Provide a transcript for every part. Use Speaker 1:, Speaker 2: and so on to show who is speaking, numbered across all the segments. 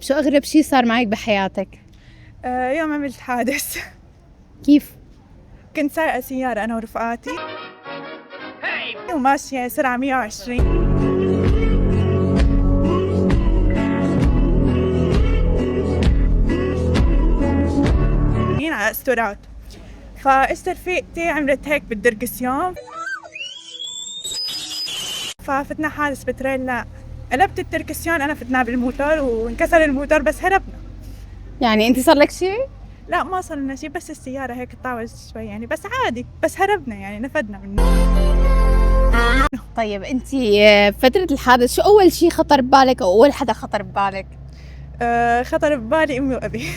Speaker 1: شو أغرب شي صار معك بحياتك؟
Speaker 2: يوم عملت حادث.
Speaker 1: كيف؟
Speaker 2: كنت سايقة سيارة أنا ورفقاتي وماشية سرعة 120 على استورات، فإجت رفيقتي عملت هيك بالدركسيون ففتنا حادث بتريلا. قلبت الدركسيون أنا فتناه بالموتور وانكسر الموتور بس هربنا.
Speaker 1: يعني أنت صار لك شي؟
Speaker 2: لا ما صار لنا شيء، بس السيارة هيك طاوجت شوي يعني، بس عادي، بس هربنا يعني نفدنا منه.
Speaker 1: طيب أنت فترة الحادث شو أول شي خطر ببالك أو أول حدا خطر ببالك؟
Speaker 2: خطر ببالي أمي وأبي.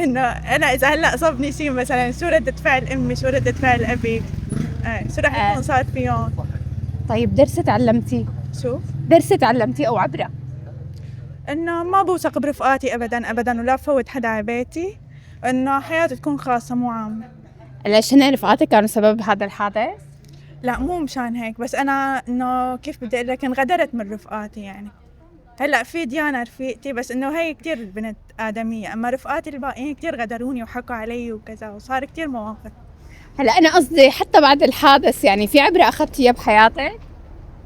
Speaker 2: إنه أنا إذا هلأ صابني شيء مثلا شو ردة فعل أمي، شو ردة فعل أبي، شو رح يكون صار فيهم.
Speaker 1: طيب درس تعلمتي؟
Speaker 2: شو؟
Speaker 1: درس تعلمتي أو عبرة؟
Speaker 2: إنه ما بوثق برفقاتي أبدا أبدا، ولا بفوت حدا على بيتي، إنه حياتي تكون خاصة مو عامة.
Speaker 1: ليش هن رفقاتك كانوا سبب هذا الحادث؟
Speaker 2: لا مو مشان هيك، بس أنا إنه كيف بدي أقول لك انغدرت من رفقاتي يعني. هلا في ديانا رفيقتي بس انه هي كتير بنت آدمية، اما رفقاتي الباقيين كتير غدروني وحكوا علي وكذا، وصار كتير مواقف.
Speaker 1: هلا أنا قصدي حتى بعد الحادث يعني في عبرة أخذتيها بحياتك؟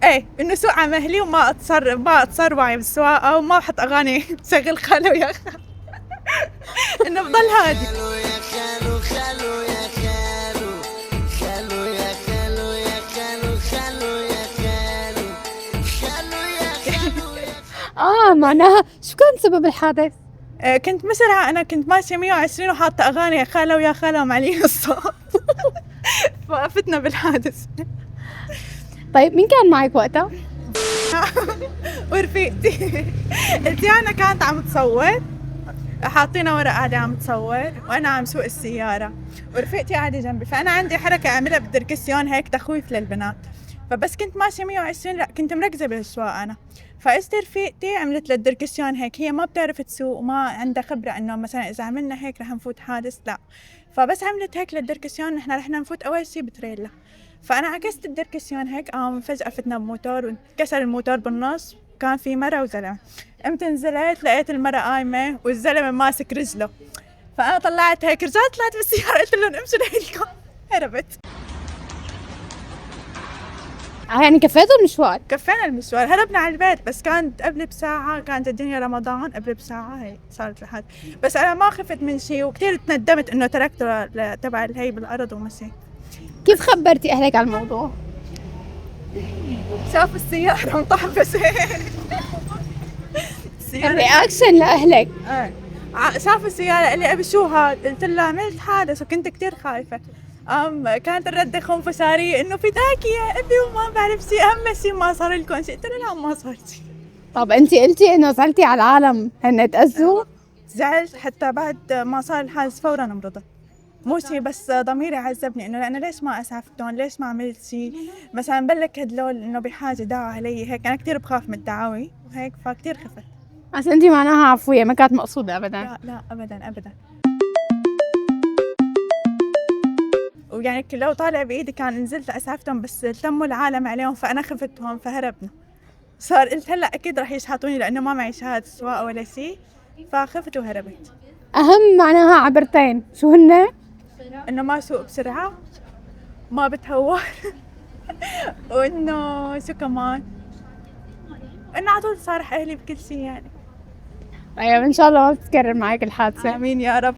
Speaker 2: ايه انه سوق على مهلي وما اتصربع بالسواقة وما احط اغاني شغل خلو يا خالو. انه بضل هادي.
Speaker 1: معناها شو كان سبب الحادث؟
Speaker 2: كنت مسرعة، انا كنت ماشية 120 وحاطة اغاني يا خالو يا خالو معلين الصوت. ففتنا بالحادث.
Speaker 1: طيب مين كان معك وقتها؟
Speaker 2: ورفيقتي. ديانا كانت عم تصور، حاطينا ورا قاعدة عم تصور وأنا عم سوق السيارة، ورفيقتي قاعدة جنبي، فأنا عندي حركة أعملها بالدركسيون هيك تخويف للبنات، فبس كنت ماشية 120 لا كنت مركزة بالسواق أنا، فإجت رفيقتي عملت للدركسيون هيك، هي ما بتعرف تسوق وما عندها خبرة إنه مثلا إذا عملنا هيك رح نفوت حادث، لا، فبس عملت هيك للدركسيون نحن رحنا نفوت أول شي بتريلا، فأنا عكست الدركسيون هيك فجأة فتنا بموتور وانكسر الموتور بالنص، كان في مرة وزلمة. قمت نزلت لقيت المرة قايمة والزلمة ماسك رجله، فأنا طلعت هيك رجعت طلعت بالسيارة قلت لهم امشوا لهيكم، هربت.
Speaker 1: يعني كفيتوا المشوار؟
Speaker 2: كفينا المشوار، هربنا على البيت، بس كانت قبل بساعة، كانت الدنيا رمضان، قبل بساعة هيك صارت الحادث، بس أنا ما خفت من شيء وكتير تندمت إنه تركته تبع الهي بالأرض ومشي.
Speaker 1: كيف خبرتي أهلك على الموضوع؟
Speaker 2: شافوا السيارة مطحبسة.
Speaker 1: الرياكشن لأهلك؟
Speaker 2: شافوا السيارة قال لي أبي شو هاد؟ قلت له عملت حادث وكنت كتير خايفة. كانت الردة خنفسارية إنه فداك يا أبي وما بعرف شي، أهم شي ما صار لكم شي، قلت له لا ما صار شي.
Speaker 1: طب أنتي قلتي إنه زعلتي على العالم هن تأذوا؟
Speaker 2: زعلت حتى بعد ما صار الحادث فورا مرضت، مو شي بس ضميري عذبني إنه أنا ليش ما أسعفتهم، ليش ما عملت شي، مثلا بلك هدلول إنه بحاجة دعوا علي هيك، أنا كتير بخاف من الدعاوي وهيك فكتير خفت.
Speaker 1: بس أنتي معناها عفوية ما كانت مقصودة أبدا.
Speaker 2: لا أبدا أبدا. ويعني لو طالع بإيدي كان نزلت أسعفتهم، بس تموا العالم عليهم فأنا خفتهم فهربنا. صار قلت هلا أكيد رح يشحطوني لأنه ما معي شهادة سواقة ولا شيء، فخفت وهربت.
Speaker 1: أهم معناها عبرتين شو هن؟
Speaker 2: إنه ما سوق بسرعة، ما بتهور. وإنه شو كمان، إنه على طول صارح أهلي بكل شيء يعني.
Speaker 1: طيب إن شاء الله ما بتتكرر معك الحادثة.
Speaker 2: آمين يا رب.